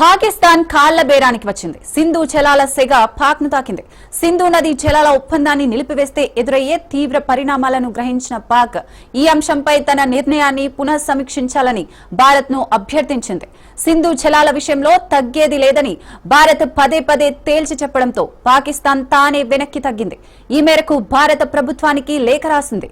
పాకిస్తాన్ కాళ్ల బేరానికి వచ్చింది. సింధు జలాల సెగ పాక్ ను తాకింది. సింధు నది జలాల ఒప్పందాన్ని నిలిపివేస్తే ఎదురయ్యే తీవ్ర పరిణామాలను గ్రహించిన పాక్ ఈ అంశంపై తన నిర్ణయాన్ని పునఃసమీక్షించాలని భారత్ ను అభ్యర్థించింది. సింధు జలాల విషయంలో తగ్గేది లేదని భారత్ పదే పదే తేల్చి చెప్పడంతో పాకిస్తాన్ తానే వెనక్కి తగ్గింది. ఈ మేరకు భారత ప్రభుత్వానికి లేఖ రాసింది.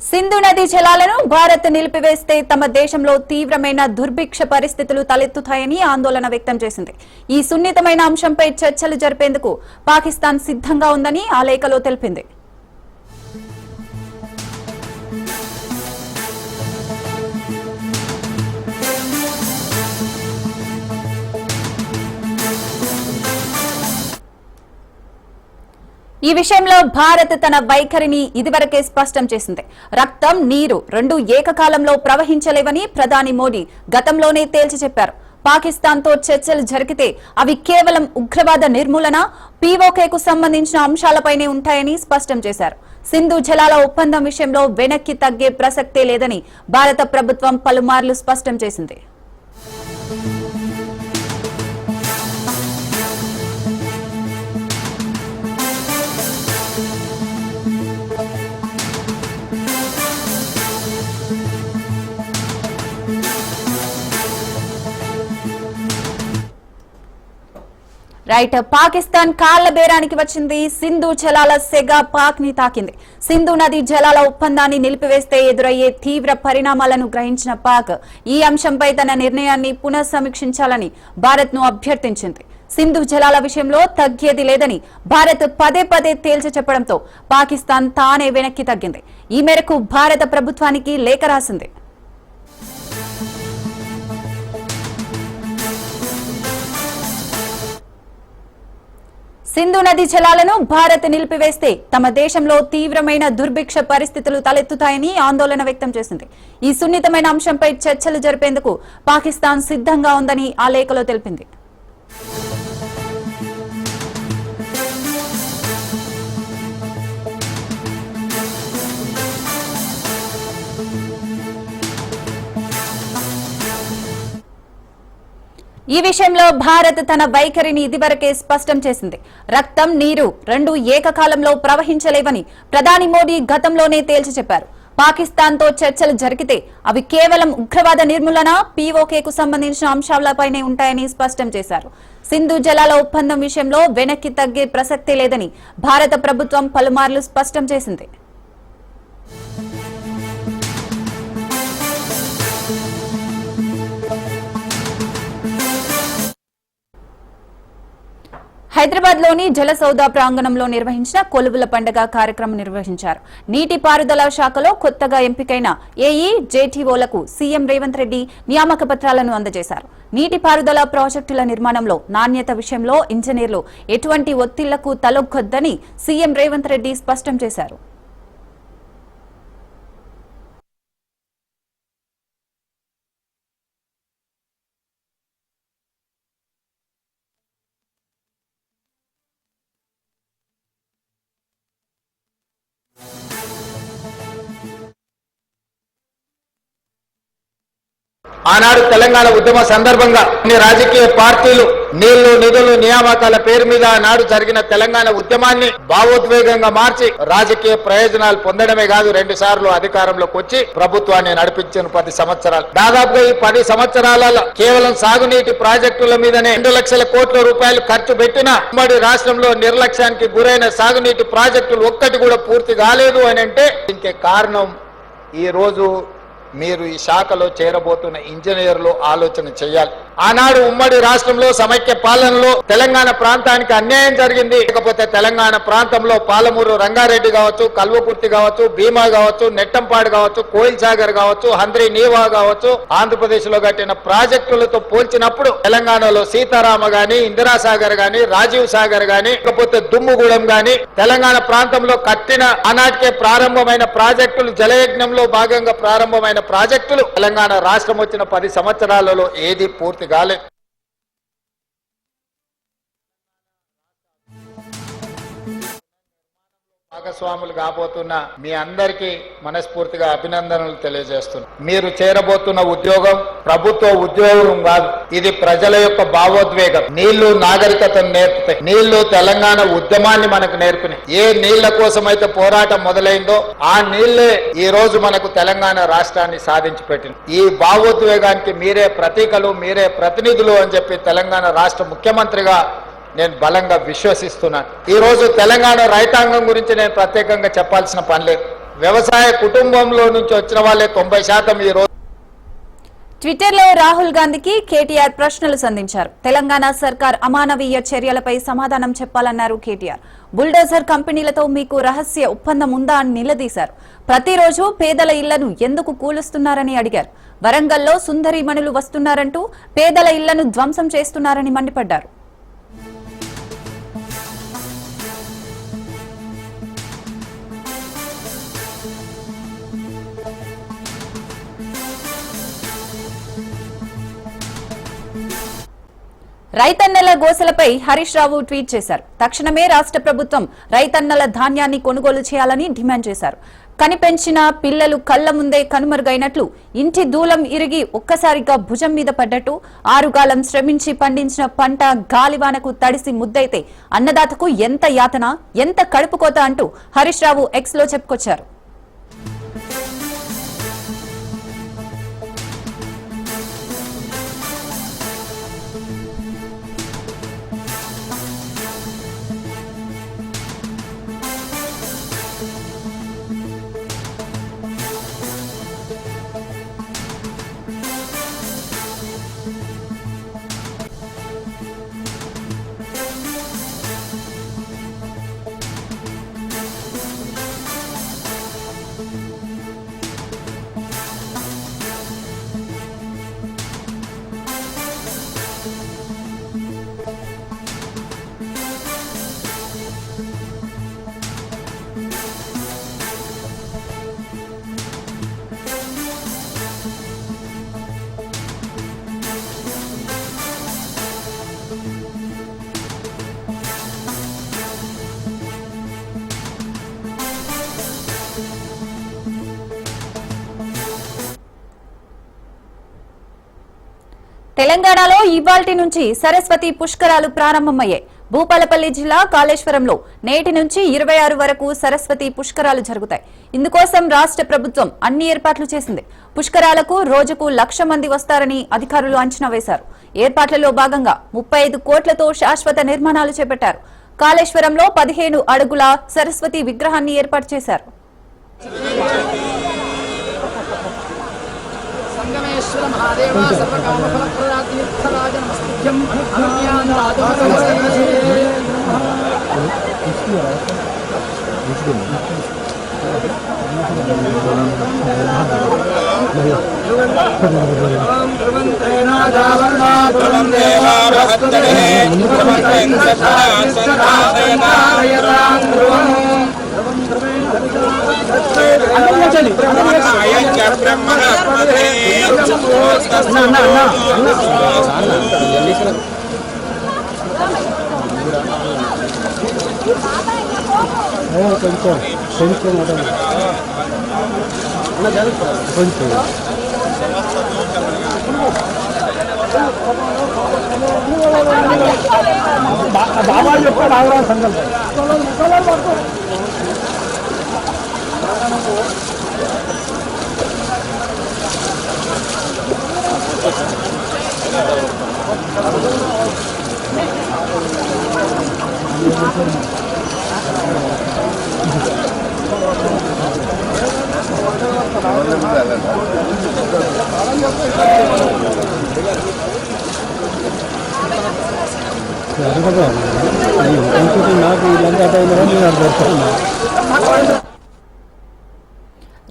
సింధు నది జలాలను భారత్ నిలిపివేస్తే తమ దేశంలో తీవ్రమైన దుర్భిక్ష పరిస్థితులు తలెత్తుతాయని ఆందోళన వ్యక్తం చేసింది. ఈ సున్నితమైన అంశంపై చర్చలు జరిపేందుకు పాకిస్తాన్ సిద్ధంగా ఉందని ఆ లేఖలో తెలిపింది. ఈ విషయంలో భారత్ తన వైఖరిని ఇదివరకే స్పష్టం చేసింది. రక్తం, నీరు రెండు ఏకకాలంలో ప్రవహించలేవని ప్రధాని మోడీ గతంలోనే తేల్చి చెప్పారు. పాకిస్తాన్తో చర్చలు జరిగితే అవి కేవలం ఉగ్రవాద నిర్మూలన, పీఓకేకు సంబంధించిన అంశాలపైనే ఉంటాయని స్పష్టం చేశారు. సింధు జలాల ఒప్పందం విషయంలో వెనక్కి తగ్గే ప్రసక్తే లేదని భారత ప్రభుత్వం పలుమార్లు స్పష్టం చేసింది. పాకిస్తాన్ కాళ్ల బేరానికి వచ్చింది. సింధు జలాల సెగ పాక్ ని తాకింది. సింధు నది జలాల ఒప్పందాన్ని నిలిపివేస్తే ఎదురయ్యే తీవ్ర పరిణామాలను గ్రహించిన పాక్ ఈ అంశంపై తన నిర్ణయాన్ని పునఃసమీక్షించాలని భారత్ ను అభ్యర్థించింది. సింధు జలాల విషయంలో తగ్గేది లేదని భారత్ పదే పదే తేల్చి చెప్పడంతో పాకిస్తాన్ తానే వెనక్కి తగ్గింది. ఈ మేరకు భారత ప్రభుత్వానికి లేఖ రాసింది. సింధు నది జలాలను భారత్ నిలిపివేస్తే తమ దేశంలో తీవ్రమైన దుర్భిక్ష పరిస్థితులు తలెత్తుతాయని ఆందోళన వ్యక్తం చేసింది. ఈ సున్నితమైన అంశంపై చర్చలు జరిపేందుకు పాకిస్తాన్ సిద్ధంగా ఉందని ఆ లేఖలో తెలిపింది. ఈ విషయంలో భారత్ తన వైఖరిని ఇదివరకే స్పష్టం చేసింది. రక్తం, నీరు రెండు ఏకకాలంలో ప్రవహించలేవని ప్రధాని మోడీ గతంలోనే తేల్చి చెప్పారు. పాకిస్తాన్తో చర్చలు జరిగితే అవి కేవలం ఉగ్రవాద నిర్మూలన, పీఓకేకు సంబంధించిన అంశాలపైనే ఉంటాయని స్పష్టం చేశారు. సింధు జలాల ఒప్పందం విషయంలో వెనక్కి తగ్గే ప్రసక్తే లేదని భారత ప్రభుత్వం పలుమార్లు స్పష్టం చేసింది. హైదరాబాద్ లోని జలసౌద ప్రాంగణంలో నిర్వహించిన కొలువుల పండుగ కార్యక్రమం నిర్వహించారు. నీటిపారుదల శాఖలో కొత్తగా ఎంపికైన ఏఈ, జేటీఓలకు సీఎం రేవంత్ రెడ్డి నియామక పత్రాలను అందజేశారు. నీటిపారుదల ప్రాజెక్టుల నిర్మాణంలో నాణ్యత విషయంలో ఇంజనీర్లు ఎటువంటి ఒత్తిళ్లకు తలొగ్గొద్దని సీఎం రేవంత్ రెడ్డి స్పష్టం చేశారు. ఆనాడు తెలంగాణ ఉద్యమ సందర్భంగా కొన్ని రాజకీయ పార్టీలు నీళ్లు, నిధులు, నియామకాల పేరు మీద ఆనాడు జరిగిన తెలంగాణ ఉద్యమాన్ని భావోద్వేగంగా మార్చి రాజకీయ ప్రయోజనాలు పొందడమే కాదు 2 సార్లు అధికారంలోకి వచ్చి ప్రభుత్వాన్ని నడిపించిన 10 సంవత్సరాలు. దాదాపుగా ఈ 10 సంవత్సరాలలో కేవలం సాగునీటి ప్రాజెక్టుల మీదనే 2 లక్షల కోట్ల రూపాయలు ఖర్చు పెట్టిన ఉమ్మడి రాష్ట్రంలో నిర్లక్ష్యానికి గురైన సాగునీటి ప్రాజెక్టులు ఒక్కటి కూడా పూర్తి కాలేదు అని అంటే ఇంకే కారణం ఈ రోజు మీరు ఈ శాఖలో చేరబోతున్న ఇంజనీర్లు ఆలోచన చేయాలి. ఆనాడు ఉమ్మడి రాష్ట్రంలో సమైక్య పాలనలో తెలంగాణ ప్రాంతానికి అన్యాయం జరిగింది. లేకపోతే తెలంగాణ ప్రాంతంలో పాలమూరు రంగారెడ్డి కావచ్చు, కల్వకుర్తి కావచ్చు, భీమా కావచ్చు, నెట్టంపాడు కావచ్చు, కోయిల్ సాగర్ కావచ్చు, హంద్రీ నీవా కావచ్చు, ఆంధ్రప్రదేశ్ లో కట్టిన ప్రాజెక్టులతో పోల్చినప్పుడు తెలంగాణలో సీతారామ గాని, ఇందిరాసాగర్ గాని, రాజీవ్ సాగర్ గాని, లేకపోతే దుమ్ముగూడెం గాని తెలంగాణ ప్రాంతంలో కట్టిన ఆనాటికే ప్రారంభమైన ప్రాజెక్టులు, జలయజ్ఞంలో భాగంగా ప్రారంభమైన ప్రాజెక్టులు తెలంగాణ రాష్ట్రం వచ్చిన 10 సంవత్సరాలలో ఏది పూర్తి కాలేదు. భాగస్వాములు కాబోతున్న మీ అందరికీ మనస్ఫూర్తిగా అభినందనలు తెలియజేస్తున్నాను. మీరు చేరబోతున్న ఉద్యోగం ప్రభుత్వ ఉద్యోగం కాదు, ఇది ప్రజల యొక్క భావోద్వేగం. నీళ్లు నాగరికతను నేర్పుతాయి. నీళ్లు తెలంగాణ ఉద్యమాన్ని మనకు నేర్పినాయి. ఏ నీళ్ల కోసం అయితే పోరాటం మొదలైందో ఆ నీళ్లే ఈ రోజు మనకు తెలంగాణ రాష్ట్రాన్ని సాధించి పెట్టింది. ఈ భావోద్వేగానికి మీరే ప్రతీకలు, మీరే ప్రతినిధులు అని చెప్పి తెలంగాణ రాష్ట్ర ముఖ్యమంత్రిగా నేను బలంగా విశ్వసిస్తున్నాను. ఈ రోజు తెలంగాణ రైతాంగం గురించి నేను ప్రత్యేకంగా చెప్పాల్సిన పని లేదు. వ్యవసాయ కుటుంబంలో నుంచి వచ్చిన వాళ్ళే 90% ఈ రోజు. ట్విట్టర్లో రాహుల్ గాంధీకి కేటీఆర్ ప్రశ్నలు సంధించారు. తెలంగాణ సర్కార్ అమానవీయ చర్యలపై సమాధానం చెప్పాలన్నారు కేటీఆర్. బుల్డోజర్ కంపెనీలతో మీకు రహస్య ఒప్పందం ఉందా అని నిలదీశారు. ప్రతిరోజు పేదల ఇళ్లను ఎందుకు కూలుస్తున్నారని అడిగారు. వరంగల్లో సుందరీమణులు వస్తున్నారంటూ పేదల ఇళ్లను ధ్వంసం చేస్తున్నారని మండిపడ్డారు. రైతన్నల గోసలపై హరీష్ రావు ట్వీట్ చేశారు. తక్షణమే రాష్ట్ర ప్రభుత్వం రైతన్నల ధాన్యాన్ని కొనుగోలు చేయాలని డిమాండ్ చేశారు. కనిపెంచిన పిల్లలు కళ్ల ముందే కనుమరుగైనట్లు, ఇంటి దూలం ఇరిగి ఒక్కసారిగా భుజం మీద పడ్డట్టు, ఆరుగాలం శ్రమించి పండించిన పంట గాలివానకు తడిసి ముద్దైతే అన్నదాతకు ఎంత యాతన, ఎంత కడుపుకోత అంటూ హరీష్ రావు ఎక్స్ లో చెప్పుకొచ్చారు. తెలంగాణలో ఇవాల్టి నుంచి సరస్వతి పుష్కరాలు ప్రారంభమయ్యాయి. భూపాలపల్లి జిల్లా కాళేశ్వరంలో నేటి నుంచి 26 వరకు సరస్వతి పుష్కరాలు జరుగుతాయి. ఇందుకోసం రాష్ట్ర ప్రభుత్వం అన్ని ఏర్పాట్లు చేసింది. పుష్కరాలకు రోజుకు 1,00,000 మంది వస్తారని అధికారులు అంచనా వేశారు. ఏర్పాట్లలో భాగంగా 35 కోట్లతో శాశ్వత నిర్మాణాలు చేపట్టారు. కాళేశ్వరంలో 15 అడుగుల సరస్వతి విగ్రహాన్ని ఏర్పాటు చేశారు. సంగమేశ్వర మహాదేవ సర్వకామఫలప్రదాతీర్థరాజ నమస్తుభ్యం బాబా యొక్క రాఘవ సంకల్పం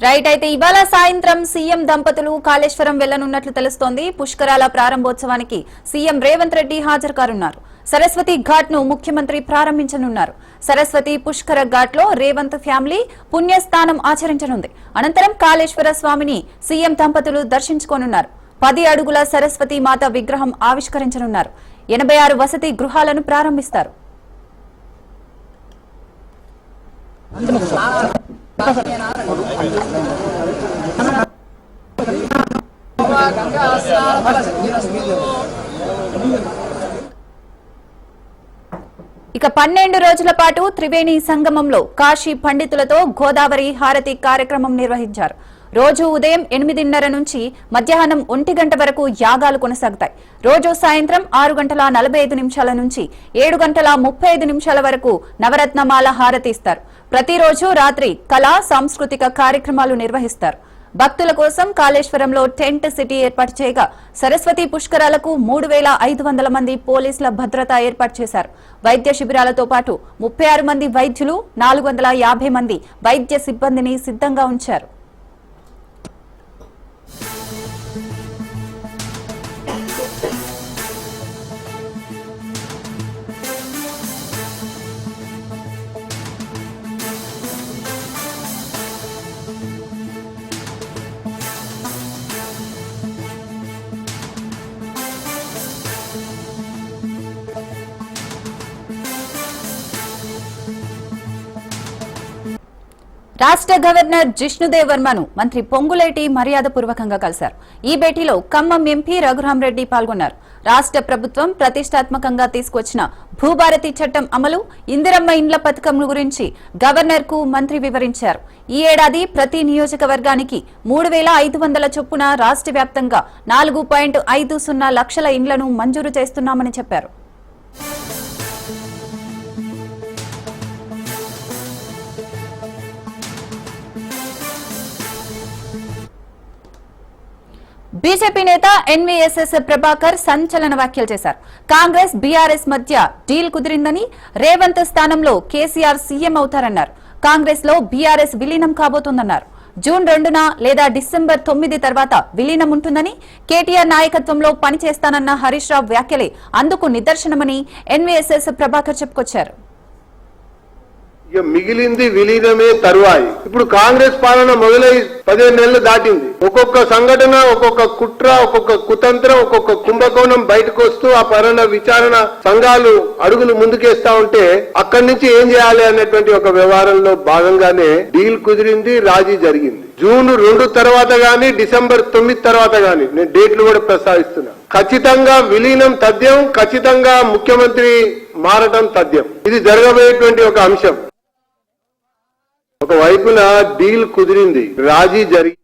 రైట్. అయితే ఇవాళ సాయంత్రం సీఎం దంపతులు కాళేశ్వరం వెళ్లనున్నట్లు తెలుస్తోంది. పుష్కరాల ప్రారంభోత్సవానికి సీఎం రేవంత్ రెడ్డి హాజరు కానున్నారు. సరస్వతి ఘాట్ ను ముఖ్యమంత్రి ప్రారంభించనున్నారు. సరస్వతి పుష్కర ఘాట్ లో రేవంత్ ఫ్యామిలీ పుణ్యస్నానం ఆచరించనుంది. అనంతరం కాళేశ్వర స్వామిని సీఎం దంపతులు దర్శించుకోనున్నారు. 10 అడుగుల సరస్వతి మాత విగ్రహం ఆవిష్కరించనున్నారు. 86 వసతి గృహాలను ప్రారంభిస్తారు. గంగా స్నాన ఫల సిద్ధిరస్తు. ఇక 12 రోజుల పాటు త్రివేణి సంగమంలో కాశీ పండితులతో గోదావరి హారతి కార్యక్రమం నిర్వహించారు. రోజు ఉదయం 8:30 నుంచి మధ్యాహ్నం 1 గంట వరకు యాగాలు కొనసాగుతాయి. రోజు సాయంత్రం 6:45 నుంచి 7:35 వరకు నవరత్నమాల హారతి ఇస్తారు. ప్రతిరోజు రాత్రి కళా సాంస్కృతిక కార్యక్రమాలు నిర్వహిస్తారు. భక్తుల కోసం కాళేశ్వరంలో టెంట్ సిటీ ఏర్పాటు చేయగా సరస్వతి పుష్కరాలకు 3,500 మంది పోలీసుల భద్రత ఏర్పాటు చేశారు. వైద్య శిబిరాలతో పాటు 36 మంది వైద్యులు, 450 మంది వైద్య సిబ్బందిని సిద్ధంగా ఉంచారు. రాష్ట్ర గవర్నర్ జిష్ణుదేవ్ వర్మను మంత్రి పొంగులేటి మర్యాదపూర్వకంగా కలిశారు. ఈ భేటీలో ఖమ్మం ఎంపీ రఘురాంరెడ్డి పాల్గొన్నారు. రాష్ట్ర ప్రభుత్వం ప్రతిష్టాత్మకంగా తీసుకొచ్చిన భూభారతి చట్టం అమలు, ఇందిరమ్మ ఇండ్ల పథకం గురించి గవర్నర్ కు మంత్రి వివరించారు. ఈ ఏడాది ప్రతి నియోజకవర్గానికి 3,500 చొప్పున రాష్ట్ర వ్యాప్తంగా 4.50 లక్షల ఇండ్లను మంజూరు చేస్తున్నామని చెప్పారు. బీజేపీ నేత ఎన్వీఎస్ఎస్ ప్రభాకర్ సంచలన వ్యాఖ్యలు చేశారు. కాంగ్రెస్ బీఆర్ఎస్ మధ్య డీల్ కుదిరిందని, రేవంత్ స్థానంలో కేసీఆర్ సీఎం అవుతారన్నారు. కాంగ్రెస్ లో బీఆర్ఎస్ విలీనం కాబోతోందన్నారు. జూన్ 2న లేదా డిసెంబర్ 9 తర్వాత విలీనం ఉంటుందని, కేటీఆర్ నాయకత్వంలో పనిచేస్తానన్న హరీష్ రావు వ్యాఖ్యలే అందుకు నిదర్శనమని ఎన్వీఎస్ఎస్ ప్రభాకర్ చెప్పుకొచ్చారు. మిగిలింది విలీనమే తరువాయి. ఇప్పుడు కాంగ్రెస్ పాలన మొదలై 15 నెలలు దాటింది. ఒక్కొక్క సంఘటన, ఒక్కొక్క కుట్ర, ఒక్కొక్క కుతంత్రం, ఒక్కొక్క కుంభకోణం బయటకు వస్తూ ఆ పాలన విచారణ సంఘాలు అడుగులు ముందుకేస్తా ఉంటే అక్కడి నుంచి ఏం చేయాలి అనేటువంటి ఒక వ్యవహారంలో భాగంగానే డీల్ కుదిరింది, రాజీ జరిగింది. జూన్ 2 తర్వాత గాని, డిసెంబర్ 9 తర్వాత గాని, నేను డేట్లు కూడా ప్రస్తావిస్తున్నా, ఖచ్చితంగా విలీనం తథ్యం, ఖచ్చితంగా ముఖ్యమంత్రి మారటం తథ్యం. ఇది జరగబోయేటువంటి ఒక అంశం. ఒకవైపున డీల్ కుదిరింది, రాజీ జరిగి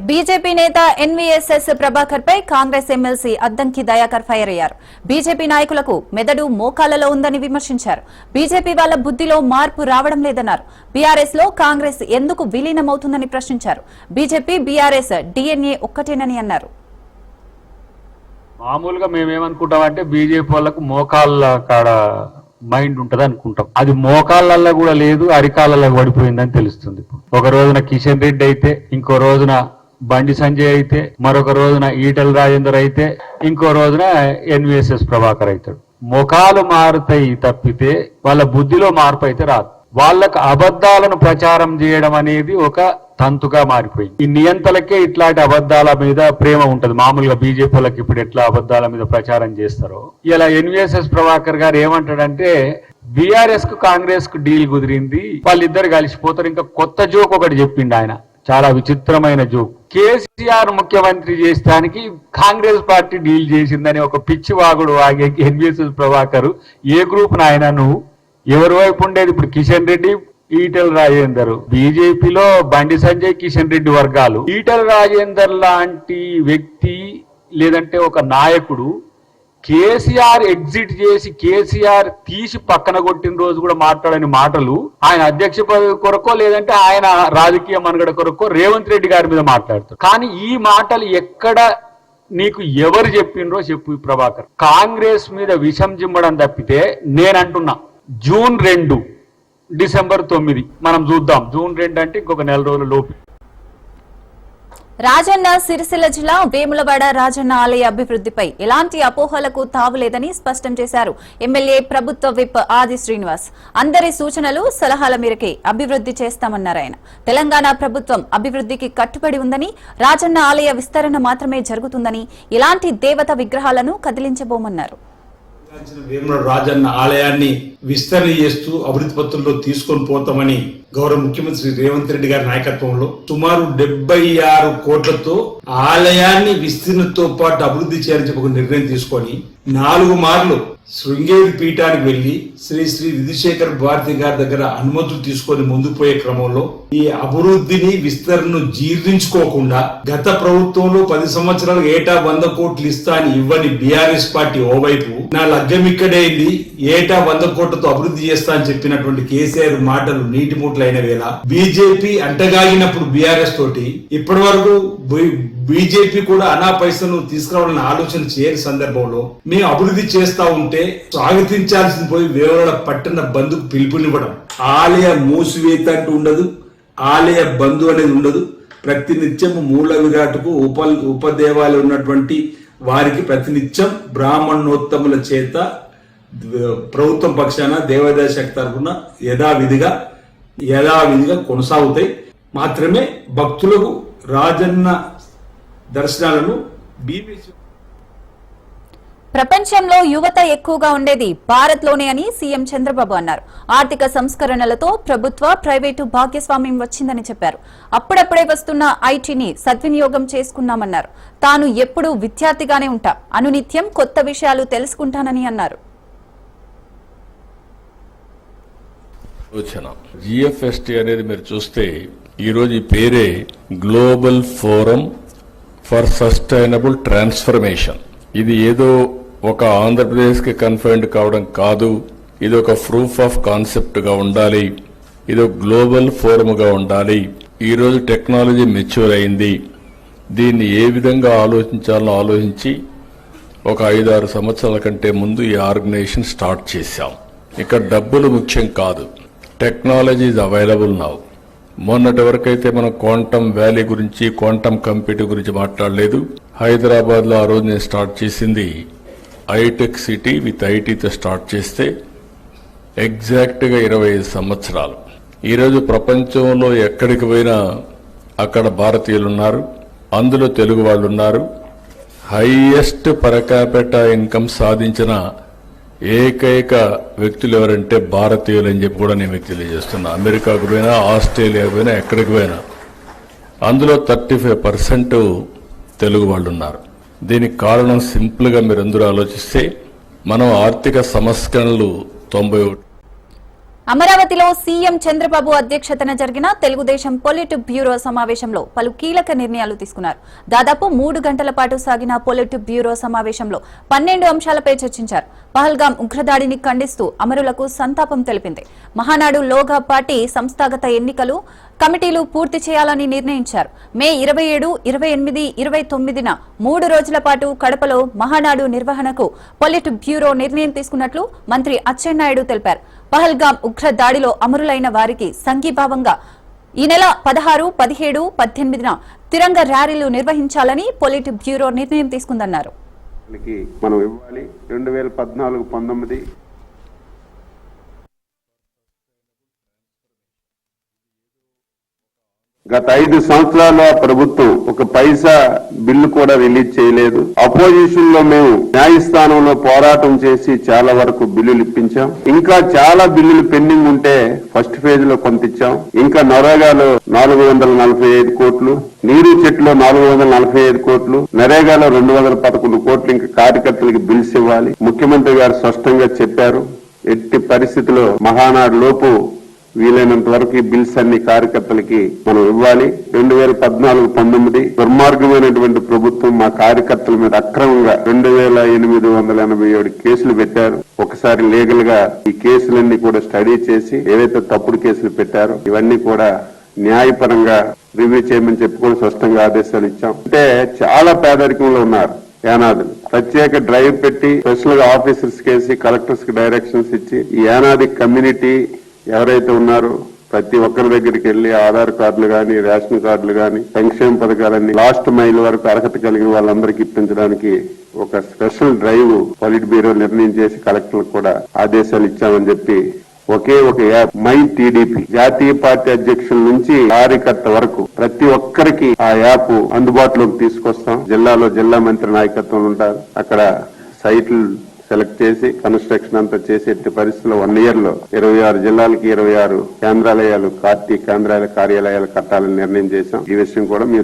బీజేపీ నేత ఎన్వీఎస్ఎస్ ప్రభాకర్ పై కాంగ్రెస్ ఎమ్మెల్సీ అద్దంకి దయాకర్ ఫైర్ అయ్యారు. బీజేపీ నాయకులకు మెదడు మోకాలలో ఉందని విమర్శించారు. బీజేపీ వాళ్ళ బుద్ధిలో మార్పు రావడం లేదన్నారు. బీఆర్ఎస్ లో కాంగ్రెస్ ఎందుకు విలీనమవుతుందని ప్రశ్నించారు. బీజేపీ బీఆర్ఎస్ డిఎన్ఏ ఒక్కటేనని అన్నారు. మామూలుగా మేమేమనుకుంటామంటే బీజేపీ వాళ్ళకు మోకాళ్ళ కాడ మైండ్ ఉంటది అనుకుంటాం. అది మోకాళ్ళల్లో కూడా లేదు, అరికాళ్ళలో పడిపోయిందని తెలుస్తుంది. ఒక రోజున కిషన్ రెడ్డి అయితే, ఇంకో రోజున బండి సంజయ్ అయితే, మరొక రోజున ఈటెల రాజేందర్ అయితే, ఇంకో రోజున ఎన్వీఎస్ఎస్ ప్రభాకర్ అవుతాడు. ముఖాలు మారుతాయి తప్పితే వాళ్ళ బుద్ధిలో మార్పు అయితే రాదు. వాళ్ళకు అబద్ధాలను ప్రచారం చేయడం అనేది ఒక తంతుగా మారిపోయింది. ఈ నియంతలకే ఇట్లాంటి అబద్ధాల మీద ప్రేమ ఉంటది. మామూలుగా బీజేపీ వాళ్ళకి ఇప్పుడు ఎట్లా అబద్ధాల మీద ప్రచారం చేస్తారో, ఇలా ఎన్వీఎస్ఎస్ ప్రభాకర్ గారు ఏమంటాడంటే బీఆర్ఎస్ కు కాంగ్రెస్ కు డీల్ కుదిరింది, వాళ్ళిద్దరు కలిసిపోతారు. ఇంకా కొత్త జోక్ ఒకటి చెప్పిండు ఆయన, చాలా విచిత్రమైన జోక్. కేసీఆర్ ముఖ్యమంత్రి చేస్తానికి కాంగ్రెస్ పార్టీ డీల్ చేసిందని ఒక పిచ్చి వాగుడు వాగే ఎన్వీఎస్ఎస్ ప్రభాకర్. ఏ గ్రూప్ నాయన నువ్వు? ఎవరి వైపు ఉండేది? ఇప్పుడు కిషన్ రెడ్డి, ఈటెల రాజేందర్, బీజేపీలో బండి సంజయ్, కిషన్ రెడ్డి వర్గాలు. ఈటెల రాజేందర్ లాంటి వ్యక్తి లేదంటే ఒక నాయకుడు కేసీఆర్ ఎగ్జిట్ చేసి కేసీఆర్ తీసి పక్కన కొట్టిన రోజు కూడా మాట్లాడని మాటలు ఆయన అధ్యక్ష పదవి కొరకో లేదంటే ఆయన రాజకీయ మనుగడ కొరకో రేవంత్ రెడ్డి గారి మీద మాట్లాడుతారు. కానీ ఈ మాటలు ఎక్కడ నీకు ఎవరు చెప్పిండ్రో చెప్పు ప్రభాకర్. కాంగ్రెస్ మీద విషం జిమ్మడం తప్పితే నేనంటున్నా జూన్ 2, డిసెంబర్ 9 మనం చూద్దాం. జూన్ 2 అంటే ఇంకొక నెల రోజుల లోపు. రాజన్న సిరిసిల్ల జిల్లా వేములవాడ రాజన్న ఆలయ అభివృద్ధిపై ఎలాంటి అపోహలకు తావులేదని స్పష్టం చేశారు ఎమ్మెల్యే ప్రభుత్వ విప్ ఆది శ్రీనివాస్. అందరి సూచనలు, సలహాల మేరకే అభివృద్ధి చేస్తామన్నారు ఆయన. తెలంగాణ ప్రభుత్వం అభివృద్ధికి కట్టుబడి ఉందని, రాజన్న ఆలయ విస్తరణ మాత్రమే జరుగుతుందని, ఇలాంటి దేవత విగ్రహాలను కదిలించబోమన్నారు. వేముల రాజన్న ఆలయాన్ని విస్తరణ చేస్తూ అభివృద్ధి పత్రంలో తీసుకొని పోతామని గౌరవ ముఖ్యమంత్రి శ్రీ రేవంత్ రెడ్డి గారి నాయకత్వంలో సుమారు 76 కోట్లతో ఆలయాన్ని విస్తీర్ణతో పాటు అభివృద్ధి చేయాలని చెప్పి ఒక నిర్ణయం తీసుకొని 4 మార్లు శృంగేరి పీఠానికి వెళ్లి శ్రీ శ్రీ విధుశేఖర్ భారతి గారి దగ్గర అనుమతులు తీసుకొని ముందుకు పోయే క్రమంలో ఈ అభివృద్ధిని విస్తరణను జీర్ణించుకోకుండా గత ప్రభుత్వంలో 10 సంవత్సరాలు ఏటా 100 కోట్లు ఇస్తా అని ఇవ్వని బీఆర్ఎస్ పార్టీ ఓవైపు నా లగ్గం ఇక్కడైంది ఏటా 100 కోట్లతో అభివృద్ధి చేస్తా అని చెప్పినటువంటి కేసీఆర్ మాటలు నీటి మూటలైన వేళ బీజేపీ అంటగాగినప్పుడు బీఆర్ఎస్ తోటి ఇప్పటి వరకు బీజేపీ కూడా అనా పైసలు తీసుకురావాలని ఆలోచన చేయని సందర్భంలో మేము అభివృద్ధి చేస్తా ఉంటే స్వాగతించాల్సింది పోయి వేవల పట్టణ బంధుకు పిలుపునివ్వడం, ఆలయ మూసివేత అంటూ ఉండదు, ఆలయ బంధు అనేది ఉండదు. ప్రతినిత్యం మూల విరాటుకు ఉపదేవాలు ఉన్నటువంటి వారికి ప్రతినిత్యం బ్రాహ్మణోత్తముల చేత ప్రభుత్వం పక్షాన దేవాదాయ శాఖ తరఫున యథావిధిగా కొనసాగుతాయి. మాత్రమే భక్తులకు రాజన్న దర్శనాలను ప్రపంచంలో యువత ఎక్కువగా ఉండేది భారత్ లోనే అని సీఎం చంద్రబాబు అన్నారు. ఆర్థిక సంస్కరణలతో ప్రభుత్వ ప్రైవేటు భాగస్వామ్యం వచ్చిందని చెప్పారు. అప్పుడప్పుడే వస్తున్న ఐటీని సద్వినియోగం చేసుకున్నామన్నారు. తాను ఎప్పుడూ విద్యార్థిగానే ఉంటా, అనునిత్యం కొత్త విషయాలు తెలుసుకుంటానని అన్నారు. జిఎఫ్ఎస్టి అనేది మీరు చూస్తే ఈరోజు ఈ పేరే global forum for sustainable transformation. ఇది ఏదో ఒక ఆంధ్రప్రదేశ్కి కన్ఫైన్డ్ కావడం కాదు, ఇది ఒక ప్రూఫ్ ఆఫ్ కాన్సెప్ట్ గా ఉండాలి, ఇది ఒక గ్లోబల్ ఫోరంగా ఉండాలి. ఈరోజు టెక్నాలజీ మెచ్యూర్ అయింది, దీన్ని ఏ విధంగా ఆలోచించాలో ఆలోచించి ఒక 5-6 సంవత్సరాల కంటే ముందు ఈ ఆర్గనైజేషన్ స్టార్ట్ చేశాం. ఇక్కడ డబ్బులు ముఖ్యం కాదు, టెక్నాలజీ ఈజ్ అవైలబుల్ నౌ. మొన్నటి వరకైతే మనం క్వాంటమ్ వ్యాలీ గురించి, క్వాంటమ్ కంప్యూటర్ గురించి మాట్లాడలేదు. హైదరాబాద్ లో ఆ రోజు నేను స్టార్ట్ చేసింది ఐటెక్ సిటీ విత్ ఐటీతో స్టార్ట్ చేస్తే ఎగ్జాక్ట్ గా 25 సంవత్సరాలు. ఈరోజు ప్రపంచంలో ఎక్కడికి పోయినా అక్కడ భారతీయులు ఉన్నారు, అందులో తెలుగు వాళ్ళు ఉన్నారు. హైయెస్ట్ పర్ క్యాపిటా ఇన్కమ్ సాధించిన ఏకైక వ్యక్తులు ఎవరంటే భారతీయులు అని చెప్పి కూడా నేను మీకు తెలియజేస్తున్నా. అమెరికాకు పోయినా, ఆస్ట్రేలియాకు పోయినా, ఎక్కడికి పోయినా అందులో 35% తెలుగు వాళ్ళు ఉన్నారు. దీనికి కారణం సింపుల్ గా మీరు అందరూ ఆలోచిస్తే మనం ఆర్థిక సంస్కరణలు 91. అమరావతిలో సీఎం చంద్రబాబు అధ్యక్షతన జరిగిన తెలుగుదేశం పొలిట్ బ్యూరో సమావేశంలో పలు కీలక నిర్ణయాలు తీసుకున్నారు. దాదాపు 3 గంటల పాటు సాగిన పొలిట్ బ్యూరో సమావేశంలో 12 అంశాలపై చర్చించారు. పహల్గాం ఉగ్రదాడిని ఖండిస్తూ అమరులకు సంతాపం తెలిపింది. మహానాడు లోగా పార్టీ సంస్థాగత ఎన్నికలు కమిటీలు పూర్తి చేయాలని నిర్ణయించారు. మే 27, 28, 29న 3 రోజుల పాటు కడపలో మహానాడు నిర్వహణకు పొలిట్ బ్యూరో నిర్ణయం తీసుకున్నట్లు మంత్రి అచ్చెన్నాయుడు తెలిపారు. పహల్గాం ఉగ్ర దాడిలో అమరులైన వారికి సంఘీభావంగా ఈ నెల 16, 17, 18న తిరంగ ర్యాలీలు నిర్వహించాలని పొలిట్ బ్యూరో నిర్ణయం తీసుకుందన్నారు. మనం ఇవ్వాలి 2014-19 గత 5 సంవత్సరాల ప్రభుత్వం ఒక పైసా బిల్లు కూడా రిలీజ్ చేయలేదు. అపోజిషన్ లో మేము న్యాయస్థానంలో పోరాటం చేసి చాలా వరకు బిల్లులు ఇప్పించాం. ఇంకా చాలా బిల్లులు పెండింగ్ ఉంటే ఫస్ట్ ఫేజ్ లో కొంత ఇచ్చాం. ఇంకా నరేగాలో 445 కోట్లు, నీరు చెట్టులో 445 కోట్లు, నరేగాలో 211 కోట్లు ఇంకా కార్యకర్తలకు బిల్స్ ఇవ్వాలి. ముఖ్యమంత్రి గారు స్పష్టంగా చెప్పారు, ఎట్టి పరిస్థితుల్లో మహానాడు లోపు వీలైనంత వరకు ఈ బిల్స్ అన్ని కార్యకర్తలకి మనం ఇవ్వాలి. 2014-19 దుర్మార్గమైనటువంటి ప్రభుత్వం మా కార్యకర్తల మీద అక్రమంగా 2887 కేసులు పెట్టారు. ఒకసారి లీగల్ గా ఈ కేసులన్నీ కూడా స్టడీ చేసి ఏవైతే తప్పుడు కేసులు పెట్టారో ఇవన్నీ కూడా న్యాయపరంగా రివ్యూ చేయమని చెప్పి కూడా స్పష్టంగా ఆదేశాలు ఇచ్చాం. అంటే చాలా పేదరికంలో ఉన్నారు యానాదులు. ప్రత్యేక డ్రైవ్ పెట్టి స్పెషల్ గా ఆఫీసర్స్ కేసి కలెక్టర్స్ కి డైరెక్షన్స్ ఇచ్చి ఈ యానాది కమ్యూనిటీ ఎవరైతే ఉన్నారో ప్రతి ఒక్కరి దగ్గరికి వెళ్లి ఆధార్ కార్డులు గాని, రేషన్ కార్డులు గాని, సంక్షేమ పథకాలన్నీ లాస్ట్ మైల్ వరకు అర్హత కలిగిన వాళ్ళందరికీ ఇప్పించడానికి ఒక స్పెషల్ డ్రైవ్ పొలిట్ బ్యూరో నిర్ణయం చేసి కలెక్టర్లకు కూడా ఆదేశాలు ఇచ్చామని చెప్పి ఒకే ఒక యాప్ మై టీడీపీ జాతీయ పార్టీ అధ్యక్షుల నుంచి కార్యకర్త వరకు ప్రతి ఒక్కరికి ఆ యాప్ అందుబాటులోకి తీసుకొస్తాం. జిల్లాలో జిల్లా మంత్రి నాయకత్వం ఉంటారు, అక్కడ సైట్లు సెలెక్ట్ చేసి కన్స్ట్రక్షన్ అంతా చేసి ఎట్టి పరిస్థితుల్లో 1 year లో 26 జిల్లాలకి 26 కేంద్రాలయాలు కార్యాలయాలు కట్టాలని నిర్ణయం చేశాం. ఈ విషయం కూడా మీరు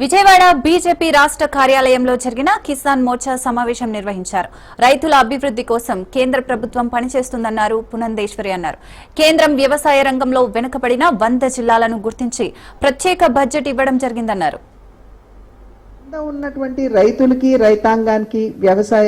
విజయవాడ బీజేపీ రాష్ట్ర కార్యాలయంలో జరిగిన కిసాన్ మోర్చా సమావేశం నిర్వహించారు. రైతుల అభివృద్ధి కోసం కేంద్ర ప్రభుత్వం పనిచేస్తుందన్నారు పునందేశ్వరి అన్నారు. కేంద్రం వ్యవసాయ రంగంలో వెనుకబడిన 100 జిల్లాలను గుర్తించి ప్రత్యేక బడ్జెట్ ఇవ్వడం జరిగిందన్నారు. ఉన్నటువంటి రైతులకి, రైతాంగానికి, వ్యవసాయ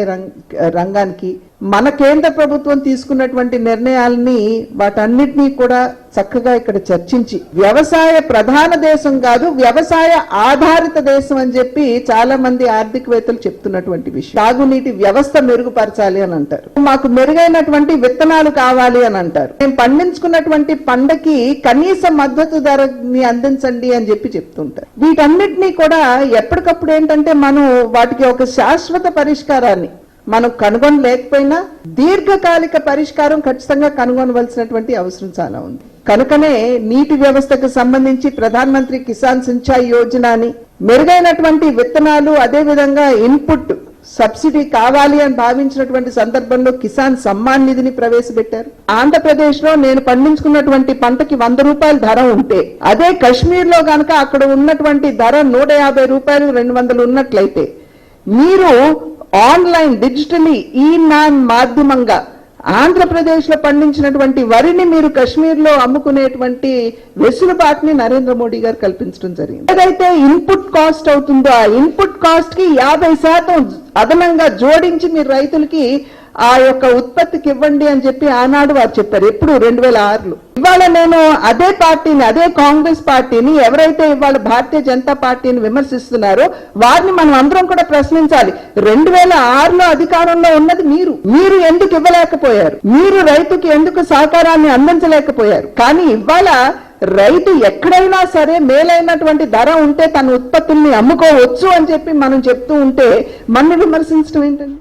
రంగానికి మన కేంద్ర ప్రభుత్వం తీసుకున్నటువంటి నిర్ణయాలని వాటన్నిటినీ కూడా చక్కగా ఇక్కడ చర్చించి వ్యవసాయ ప్రధాన దేశం కాదు, వ్యవసాయ ఆధారిత దేశం అని చెప్పి చాలా మంది ఆర్థికవేత్తలు చెప్తున్నటువంటి విషయం. తాగునీటి వ్యవస్థ మెరుగుపరచాలి అని అంటారు, మాకు మెరుగైనటువంటి విత్తనాలు కావాలి అని అంటారు, మేము పండించుకున్నటువంటి పంటకి కనీస మద్దతు ధరని అందించండి అని చెప్పి చెప్తుంటారు. వీటన్నిటినీ కూడా ఎప్పటికప్పుడు ఏంటంటే మనం వాటికి ఒక శాశ్వత పరిష్కారాన్ని మనం కనుగొనలేకపోయినా దీర్ఘకాలిక పరిష్కారం ఖచ్చితంగా కనుగొనవలసినటువంటి అవసరం చాలా ఉంది. కనుకనే నీటి వ్యవస్థకు సంబంధించి ప్రధాన మంత్రి కిసాన్ సించాయి యోజనని, మెరుగైనటువంటి విత్తనాలు, అదే విధంగా ఇన్పుట్ సబ్సిడీ కావాలి అని భావించినటువంటి సందర్భంలో కిసాన్ సమ్మాన్ నిధిని ప్రవేశపెట్టారు. ఆంధ్రప్రదేశ్ లో నేను పండించుకున్నటువంటి పంటకి 100 రూపాయల ధర ఉంటే, అదే కశ్మీర్ లో గనక అక్కడ ఉన్నటువంటి ధర 150 రూపాయలు 200 ఉన్నట్లయితే మీరు ఆన్లైన్ డిజిటలీ ఈ-నామ్ మాధ్యమంగా ఆంధ్రప్రదేశ్ లో పండించినటువంటి వరిని మీరు కశ్మీర్ లో అమ్ముకునేటువంటి వెసులుబాటుని నరేంద్ర మోడీ గారు కల్పించడం జరిగింది. ఏదైతే ఇన్పుట్ కాస్ట్ అవుతుందో ఆ ఇన్పుట్ కాస్ట్ కి 50% అదనంగా జోడించి మీరు రైతులకి ఆ యొక్క ఉత్పత్తికి ఇవ్వండి అని చెప్పి ఆనాడు వారు చెప్పారు. ఎప్పుడు 2006లో. ఇవాళ నేను అదే పార్టీని, అదే కాంగ్రెస్ పార్టీని, ఎవరైతే ఇవాళ భారతీయ జనతా పార్టీని విమర్శిస్తున్నారో వారిని మనం అందరం కూడా ప్రశ్నించాలి. 2006లో అధికారంలో ఉన్నది మీరు ఎందుకు ఇవ్వలేకపోయారు? మీరు రైతుకి ఎందుకు సహకారాన్ని అందించలేకపోయారు? కానీ ఇవాళ రైతు ఎక్కడైనా సరే మేలైనటువంటి ధర ఉంటే తన ఉత్పత్తుల్ని అమ్ముకోవచ్చు అని చెప్పి మనం చెప్తూ ఉంటే మన విమర్శించడం ఏంటండి?